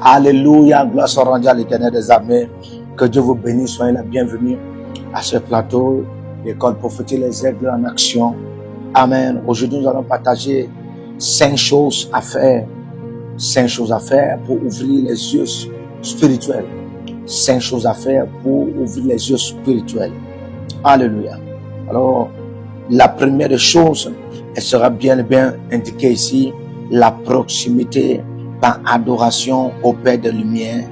Alléluia, gloire soit rendue à l'Éternel des armées. Que Dieu vous bénisse, soyez la bienvenue à ce plateau, l'école prophétique Les Aigles en action. Amen. Aujourd'hui, nous allons partager 5 choses à faire. 5 choses à faire pour ouvrir les yeux spirituels. 5 choses à faire pour ouvrir les yeux spirituels. Alléluia. Alors, la première des choses, elle sera bien indiquée ici, la proximité par adoration au Père des Lumières.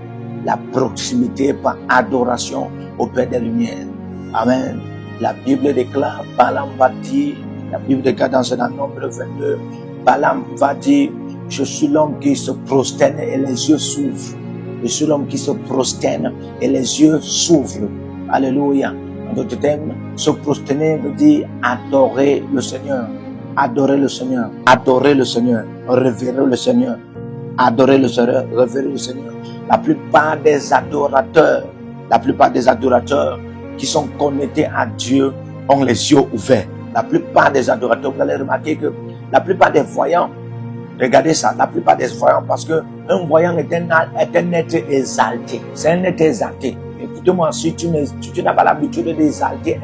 La proximité par adoration au Père des Lumières. Amen. La Bible déclare, Balaam va dire, la Bible déclare dans un Nombre 22, Balaam va dire, je suis l'homme qui se prosterne et les yeux s'ouvrent. Je suis l'homme qui se prosterne et les yeux s'ouvrent. Alléluia. En d'autres termes, se prosterner veut dire adorer le Seigneur. Adorer le Seigneur. Adorer le Seigneur. Révérer le Seigneur. Adorer le Seigneur. Révérer le Seigneur. La plupart des adorateurs qui sont connectés à Dieu ont les yeux ouverts. La plupart des adorateurs, vous allez remarquer que la plupart des voyants, regardez ça, la plupart des voyants, parce que un voyant est un être exalté. C'est un être exalté. Écoutez-moi, si tu n'as pas l'habitude d'exalter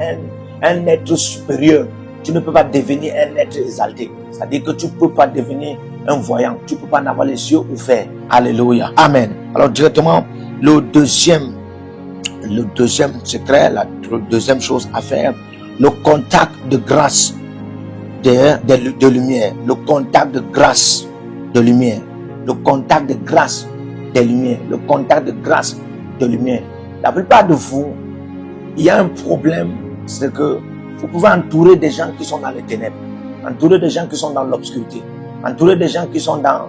un être supérieur, tu ne peux pas devenir un être exalté. C'est-à-dire que tu ne peux pas devenir un voyant. Tu ne peux pas avoir les yeux ouverts. Alléluia. Amen. Alors directement, le deuxième secret, la deuxième chose à faire, le contact de grâce de lumière. Le contact de grâce de lumière. Le contact de grâce des lumières. Le contact de grâce de lumière. La plupart de vous, il y a un problème, c'est que vous pouvez entourer des gens qui sont dans les ténèbres, entourer des gens qui sont dans l'obscurité, entourer des gens qui sont dans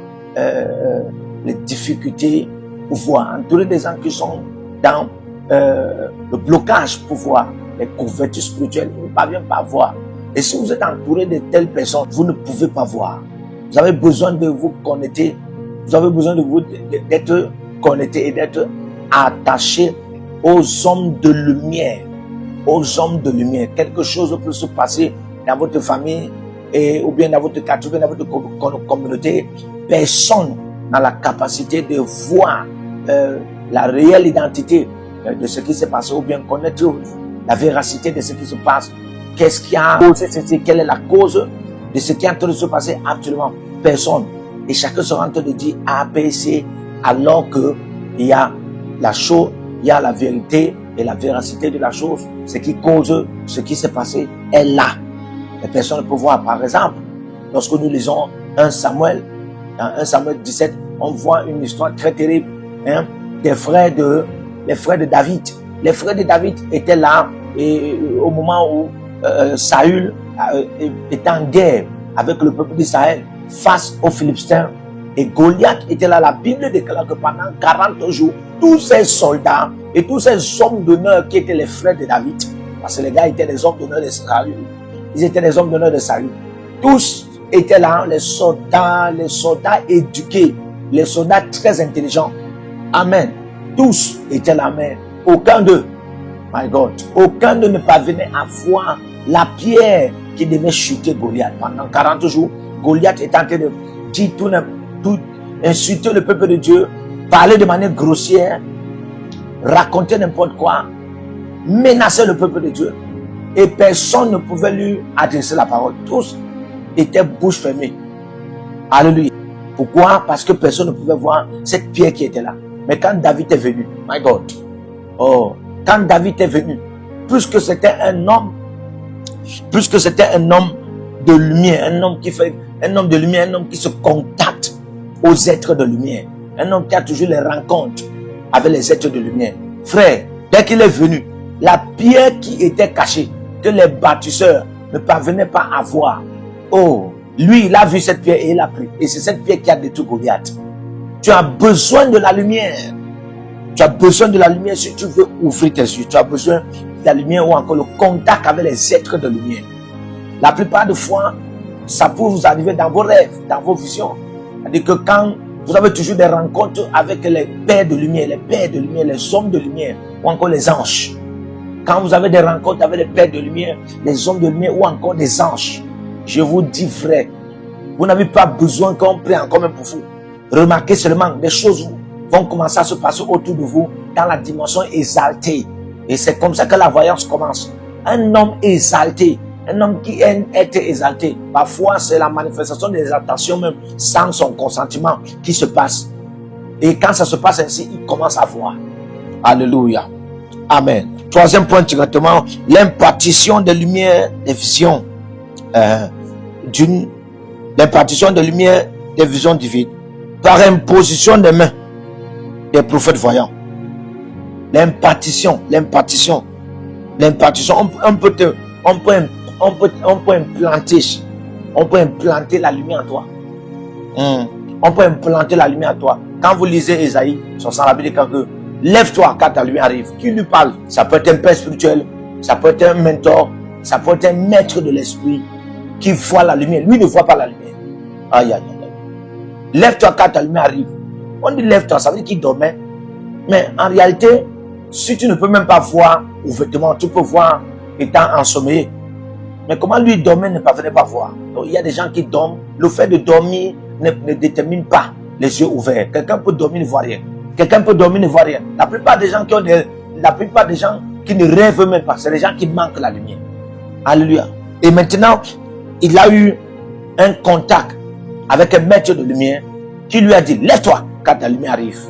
les difficultés pour voir, entourer des gens qui sont dans le blocage pour voir, les couvertures spirituelles, vous ne parvenez pas à voir. Et si vous êtes entouré de telles personnes, vous ne pouvez pas voir. Vous avez besoin de vous connecter, vous avez besoin d'être connecté et d'être attaché aux hommes de lumière. Aux hommes de lumière. Quelque chose peut se passer dans votre famille ou bien dans votre quartier, dans votre communauté. Personne n'a la capacité de voir la réelle identité de ce qui s'est passé ou bien connaître la véracité de ce qui se passe. Qu'est-ce qui a causé ceci? Quelle est la cause de ce qui est en train de se passer actuellement? Personne. Et chacun sera en train de dire A, B, C, alors que il y a la chose, il y a la vérité et la véracité de la chose. Ce qui cause ce qui s'est passé est là. Les personnes peuvent voir. Par exemple, lorsque nous lisons 1 Samuel, dans 1 Samuel 17, on voit une histoire très terrible, les frères de David. Les frères de David étaient là et au moment où Saül était en guerre avec le peuple d'Israël face aux Philistins. Et Goliath était là. La Bible déclare que pendant 40 jours, tous ces soldats et tous ces hommes d'honneur qui étaient les frères de David, parce que les gars étaient les hommes d'honneur de Saül, ils étaient les hommes d'honneur de Saül. Tous étaient là, les soldats éduqués, les soldats très intelligents. Amen. Tous étaient là, mais aucun d'eux, my God, aucun d'eux ne parvenait à voir la pierre qui devait chuter Goliath. Pendant 40 jours, Goliath était en train de dire tout, insulter le peuple de Dieu, parler de manière grossière, raconter n'importe quoi, menacer le peuple de Dieu. Et personne ne pouvait lui adresser la parole. Tous étaient bouche fermée. Alléluia. Pourquoi? Parce que personne ne pouvait voir cette pierre qui était là. Mais quand David est venu, my God, quand David est venu, puisque c'était un homme de lumière, un homme de lumière, un homme qui se contacte aux êtres de lumière, un homme qui a toujours les rencontres avec les êtres de lumière. Frère, dès qu'il est venu, la pierre qui était cachée, que les bâtisseurs ne parvenaient pas à voir, lui, il a vu cette pierre et il a pris. Et c'est cette pierre qui a détruit Goliath. Tu as besoin de la lumière. Tu as besoin de la lumière si tu veux ouvrir tes yeux. Tu as besoin de la lumière ou encore le contact avec les êtres de lumière. La plupart des fois, ça peut vous arriver dans vos rêves, dans vos visions. C'est-à-dire que quand vous avez toujours des rencontres avec les pères de lumière, les hommes de lumière ou encore les anges. Quand vous avez des rencontres avec les pères de lumière, les hommes de lumière ou encore les anges, je vous dis vrai, vous n'avez pas besoin qu'on prie encore même pour vous. Remarquez seulement des choses vont commencer à se passer autour de vous dans la dimension exaltée. Et c'est comme ça que la voyance commence. Un homme exalté, un homme qui a été exalté, parfois c'est la manifestation des exaltations même sans son consentement qui se passe. Et quand ça se passe ainsi, il commence à voir. Alléluia. Amen. Troisième point directement, l'impartition de lumière des visions. L'impartition de lumière des visions divines. Par imposition des mains des prophètes voyants. L'impartition. On peut implanter la lumière en toi. On peut implanter la lumière en toi. Quand vous lisez Ésaïe, son sang la Bible dit que lève-toi quand ta lumière arrive. Qui lui parle? Ça peut être un père spirituel, ça peut être un mentor, ça peut être un maître de l'esprit qui voit la lumière. Lui ne voit pas la lumière. Aïe, aïe, aïe. Lève-toi quand ta lumière arrive. On dit lève-toi, ça veut dire qu'il dormait. Mais en réalité, si tu ne peux même pas voir ouvertement, tu peux voir étant ensommeillé. Mais comment lui dormait ne parvenait pas voir? Donc, il y a des gens qui dorment. Le fait de dormir ne détermine pas les yeux ouverts. Quelqu'un peut dormir, ne voit rien. Quelqu'un peut dormir, ne voit rien. La plupart des gens qui ne rêvent même pas, c'est les gens qui manquent la lumière. Alléluia. Et maintenant, il a eu un contact avec un maître de lumière qui lui a dit, lève-toi quand ta lumière arrive.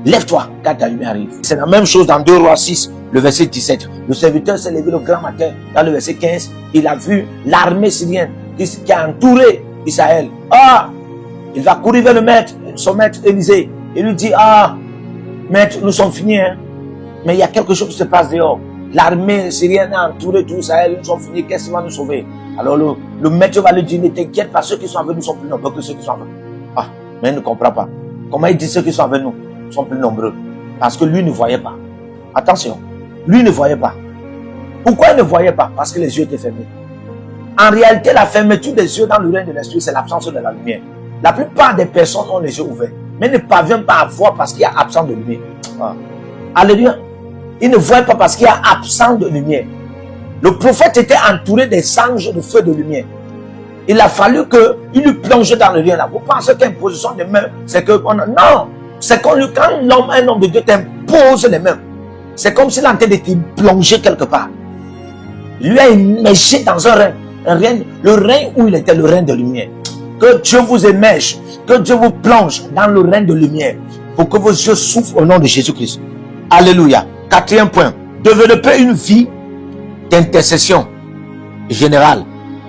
Lève-toi quand ta lumière arrive. C'est la même chose dans 2 Rois 6, le verset 17. Le serviteur s'est levé le grand matin. Dans le verset 15, il a vu l'armée syrienne qui a entouré Israël. Il va courir vers le maître, son maître Élisée. Il lui dit, maître, nous sommes finis. Mais il y a quelque chose qui se passe dehors. L'armée syrienne a entouré tout Israël. Nous sommes finis. Qu'est-ce qui va nous sauver? Alors le maître va lui dire, ne t'inquiète pas, ceux qui sont avec nous sont plus nombreux que ceux qui sont avec nous. Mais il ne comprend pas. Comment il dit ceux qui sont avec nous sont plus nombreux? Parce que lui ne voyait pas. Attention, lui ne voyait pas. Pourquoi il ne voyait pas? Parce que les yeux étaient fermés. En réalité, la fermeture des yeux dans le règne de l'esprit, c'est l'absence de la lumière. La plupart des personnes ont les yeux ouverts, mais ne parviennent pas à voir parce qu'il y a absence de lumière. Alléluia. Ils ne voient pas parce qu'il y a absence de lumière. Le prophète était entouré des anges de feu de lumière. Il a fallu qu'il lui plonge dans le rien là. Vous pensez qu'imposition des mains, c'est que... Non! C'est quand un homme de Dieu t'impose les mains. C'est comme s'il était en train de te plonger quelque part. Il lui a immergé dans un règne. Le règne où il était, le règne de lumière. Que Dieu vous émerge. Que Dieu vous plonge dans le règne de lumière. Pour que vos yeux s'ouvrent au nom de Jésus-Christ. Alléluia. Quatrième point. Développer une vie d'intercession générale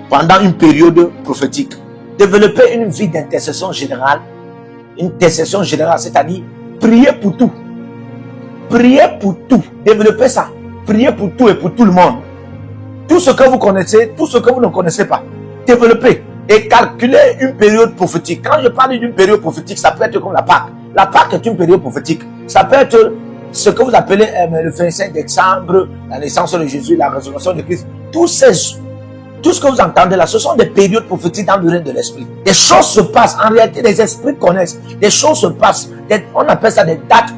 pendant une période prophétique. Développer une vie d'intercession générale. Une intercession générale, c'est-à-dire prier pour tout. Prier pour tout. Développer ça. Prier pour tout et pour tout le monde. Tout ce que vous connaissez, tout ce que vous ne connaissez pas. Développer et calculer une période prophétique. Quand je parle d'une période prophétique, ça peut être comme la Pâque. La Pâque est une période prophétique. Ça peut être ce que vous appelez le 25 décembre, la naissance de Jésus, la résurrection de Christ. Tout ce que vous entendez là, ce sont des périodes prophétiques dans le règne de l'esprit. Des choses se passent. En réalité, les esprits connaissent. Des choses se passent. On appelle ça des dates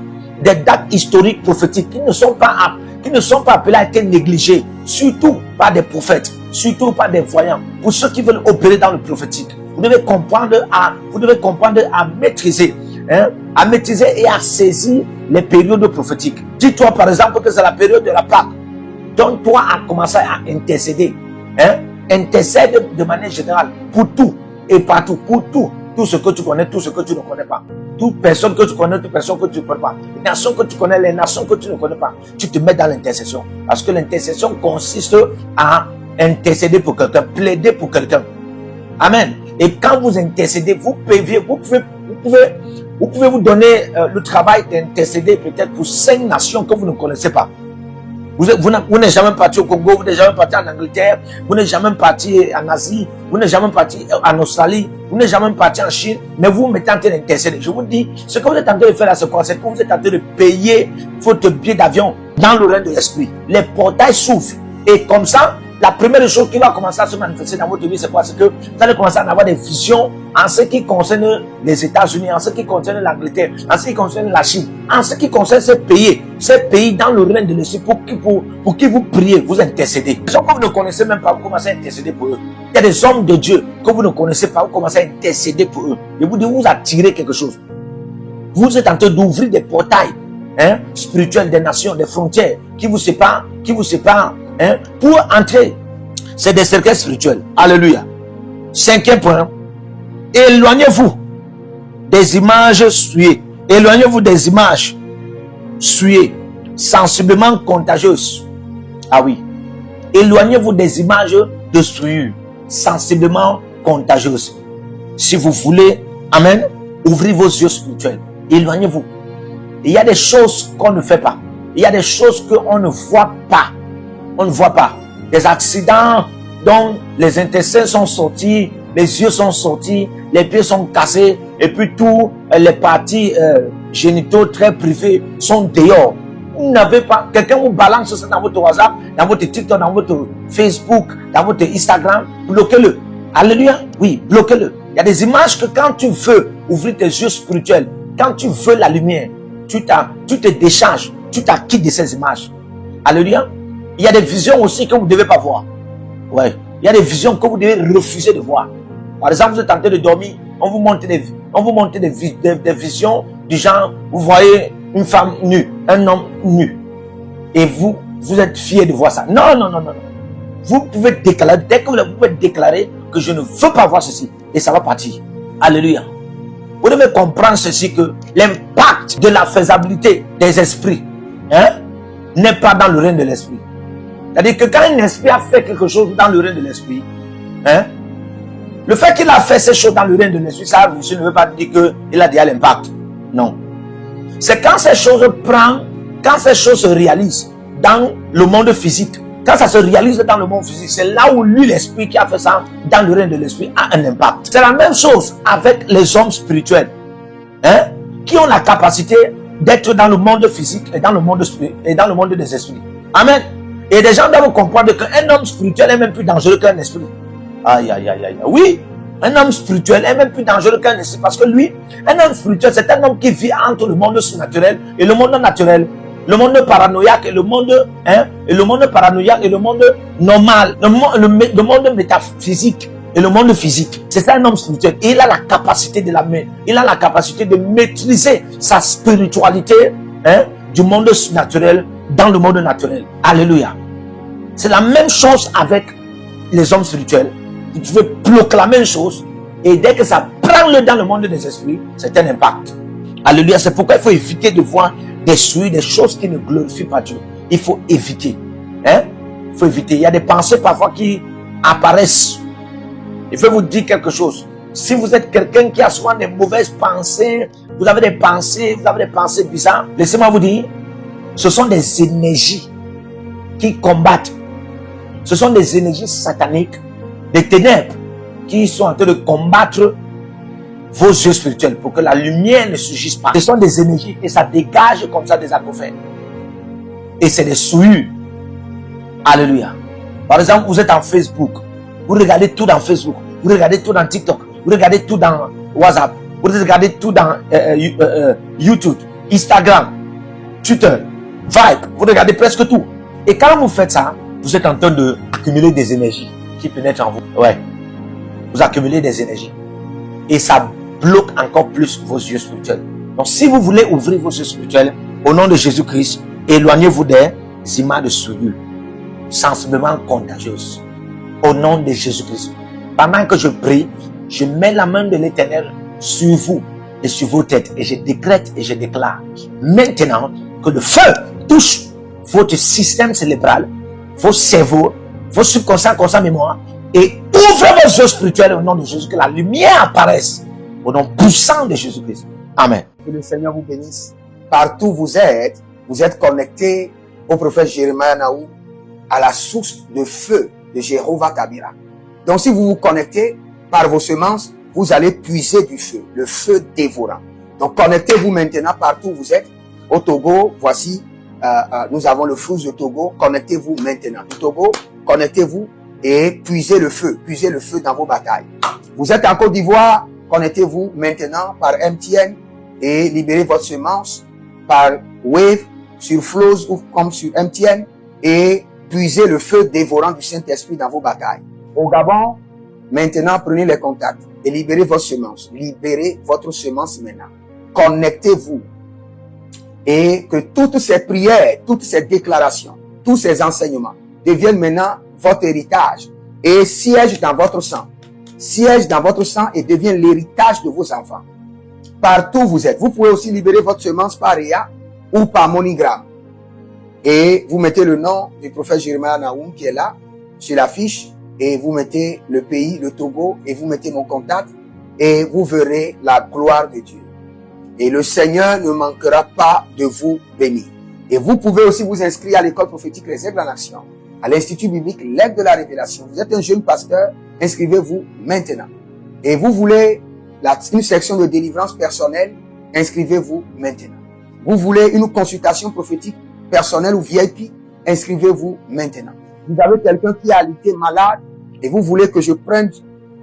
historiques prophétiques qui ne sont pas appelées à être négligées. Surtout par des prophètes. Surtout par des voyants. Pour ceux qui veulent opérer dans le prophétique. Vous devez comprendre à maîtriser. À maîtriser et à saisir les périodes prophétiques. Dis-toi par exemple que c'est la période de la Pâque. Donc toi à commencer à intercéder. Intercède de manière générale pour tout et partout, pour tout. Tout ce que tu connais, tout ce que tu ne connais pas. Toute personne que tu connais, toute personne que tu ne connais pas. Les nations que tu connais, les nations que tu ne connais pas. Tu te mets dans l'intercession. Parce que l'intercession consiste à intercéder pour quelqu'un, plaider pour quelqu'un. Amen. Et quand vous intercédez, vous pouvez vous donner le travail d'intercéder peut-être pour 5 nations que vous ne connaissez pas. Vous n'êtes jamais parti au Congo, vous n'êtes jamais parti en Angleterre, vous n'êtes jamais parti en Asie, vous n'êtes jamais parti en Australie, vous n'êtes jamais parti en Chine, mais vous mettez en train d'intercéder. Je vous dis, ce que vous êtes en train de faire là, c'est quoi? C'est que vous êtes en train de payer votre billet d'avion dans le règne de l'esprit. Les portails s'ouvrent. Et comme ça, la première chose qui va commencer à se manifester dans votre vie, c'est quoi? C'est que vous allez commencer à avoir des visions en ce qui concerne les États-Unis, en ce qui concerne l'Angleterre, en ce qui concerne la Chine, en ce qui concerne ces pays dans le règne de l'esprit pour qui vous priez, vous intercédez. Les gens que vous ne connaissez même pas, vous commencez à intercéder pour eux. Il y a des hommes de Dieu que vous ne connaissez pas, vous commencez à intercéder pour eux. Et vous dites, vous attirez quelque chose. Vous êtes en train d'ouvrir des portails spirituels des nations, des frontières qui vous séparent, pour entrer. C'est des cercles spirituels. Alléluia. 5e point. Éloignez-vous des images souillées. Éloignez-vous des images souillées, sensiblement contagieuses. Ah oui. Éloignez-vous des images de souillure, sensiblement contagieuses. Si vous voulez, amen, ouvrez vos yeux spirituels. Éloignez-vous. Il y a des choses qu'on ne fait pas. Il y a des choses qu'on ne voit pas. On ne voit pas. Des accidents dont les intestins sont sortis, les yeux sont sortis, les pieds sont cassés, et puis tous les parties génitaux très privées sont dehors. Vous n'avez pas, quelqu'un vous balance ça dans votre WhatsApp, dans votre TikTok, dans votre Facebook, dans votre Instagram, bloquez-le. Alléluia. Oui, bloquez-le. Il y a des images que quand tu veux ouvrir tes yeux spirituels, quand tu veux la lumière, tu te décharges, tu t'acquittes de ces images. Alléluia. Il y a des visions aussi que vous ne devez pas voir. Ouais. Il y a des visions que vous devez refuser de voir. Par exemple, vous êtes en train de dormir, on vous montre des visions du genre, vous voyez une femme nue, un homme nu. Et vous êtes fiers de voir ça. Non, non, non, non. Vous pouvez déclarer, dès que vous pouvez déclarer que je ne veux pas voir ceci, et ça va partir. Alléluia. Vous devez comprendre ceci, que l'impact de la faisabilité des esprits n'est pas dans le règne de l'esprit. C'est-à-dire que quand un esprit a fait quelque chose dans le règne de l'esprit, le fait qu'il a fait ces choses dans le règne de l'esprit, ça ne veut pas dire qu'il a déjà l'impact. Non. C'est quand ces choses se réalisent dans le monde physique, quand ça se réalise dans le monde physique, c'est là où lui, l'esprit qui a fait ça dans le règne de l'esprit, a un impact. C'est la même chose avec les hommes spirituels, qui ont la capacité d'être dans le monde physique et dans le monde des esprits. Amen. Et des gens doivent comprendre qu'un homme spirituel est même plus dangereux qu'un esprit. Aïe, aïe, aïe, aïe. Oui, un homme spirituel est même plus dangereux qu'un esprit, parce que lui, un homme spirituel, c'est un homme qui vit entre le monde surnaturel et le monde naturel. Le monde paranoïaque et le monde normal, le monde métaphysique et le monde physique. C'est ça un homme spirituel. Et il a la capacité de maîtriser sa spiritualité du monde naturel dans le monde naturel. Alléluia. C'est la même chose avec les hommes spirituels. Vous pouvez proclamer une chose, et dès que ça prend dans le monde des esprits, c'est un impact. Alléluia. C'est pourquoi il faut éviter de voir des choses qui ne glorifient pas Dieu. Il faut éviter. Il faut éviter. Il y a des pensées parfois qui apparaissent. Je vais vous dire quelque chose. Si vous êtes quelqu'un qui a souvent des mauvaises pensées, vous avez des pensées bizarres, laissez-moi vous dire, ce sont des énergies qui combattent. Ce sont des énergies sataniques, des ténèbres qui sont en train de combattre vos yeux spirituels pour que la lumière ne surgisse pas. Ce sont des énergies et ça dégage comme ça des acouphènes. Et c'est des souillures. Alléluia. Par exemple, vous êtes en Facebook. Vous regardez tout dans Facebook. Vous regardez tout dans TikTok. Vous regardez tout dans WhatsApp. Vous regardez tout dans YouTube, Instagram, Twitter, Vibe. Vous regardez presque tout. Et quand vous faites ça, vous êtes en train d'accumuler des énergies qui pénètrent en vous. Ouais. Vous accumulez des énergies. Et ça bloque encore plus vos yeux spirituels. Donc si vous voulez ouvrir vos yeux spirituels, au nom de Jésus-Christ, éloignez-vous des images de souillure, sensiblement contagieuses. Au nom de Jésus-Christ. Pendant que je prie, je mets la main de l'Éternel sur vous et sur vos têtes. Et je décrète et je déclare maintenant que le feu touche votre système cérébral, vos cerveaux, vos subconscients, conscients, mémoire, et ouvrez vos yeux spirituels au nom de Jésus, que la lumière apparaisse au nom puissant de Jésus-Christ. Amen. Que le Seigneur vous bénisse. Partout où vous êtes connectés au prophète Jérémie Naou, à la source de feu de Jéhovah Tabira. Donc si vous vous connectez par vos semences, vous allez puiser du feu, le feu dévorant. Donc connectez-vous maintenant partout où vous êtes. Au Togo, voici, nous avons le flux de Togo. Connectez-vous maintenant. Au Togo, connectez-vous et puisez le feu dans vos batailles. Vous êtes en Côte d'Ivoire, connectez-vous maintenant par MTN et libérez votre semence par Wave sur Flows ou comme sur MTN et puisez le feu dévorant du Saint-Esprit dans vos batailles. Au Gabon, maintenant prenez les contacts et libérez votre semence. Libérez votre semence maintenant. connectez-vous et que toutes ces prières, toutes ces déclarations, tous ces enseignements deviennent maintenant votre héritage et siègent dans votre sang. Siègent dans votre sang et deviennent l'héritage de vos enfants. Partout où vous êtes. Vous pouvez aussi libérer votre semence par Réa ou par MoneyGram. Et vous mettez le nom du prophète Jeremiah Naoum qui est là, sur la fiche, et vous mettez le pays, le Togo, et vous mettez mon contact, et vous verrez la gloire de Dieu. Et le Seigneur ne manquera pas de vous bénir. Et vous pouvez aussi vous inscrire à l'école prophétique Les Aigles en Action, à l'Institut biblique L'Aigle de la Révélation. Vous êtes un jeune pasteur, inscrivez-vous maintenant. Et vous voulez une section de délivrance personnelle, inscrivez-vous maintenant. Vous voulez une consultation prophétique personnelle ou VIP, inscrivez-vous maintenant. Vous avez quelqu'un qui a été malade et vous voulez que je prenne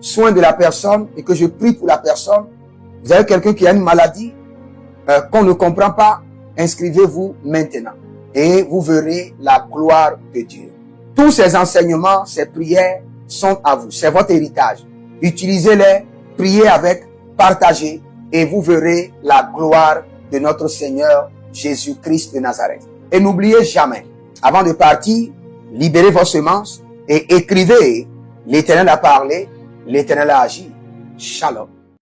soin de la personne et que je prie pour la personne. Vous avez quelqu'un qui a une maladie qu'on ne comprend pas, inscrivez-vous maintenant et vous verrez la gloire de Dieu. Tous ces enseignements, ces prières sont à vous, c'est votre héritage. Utilisez-les, priez avec, partagez et vous verrez la gloire de notre Seigneur Jésus-Christ de Nazareth. Et n'oubliez jamais, avant de partir, libérez vos semences et écrivez, l'Éternel a parlé, l'Éternel a agi. Shalom.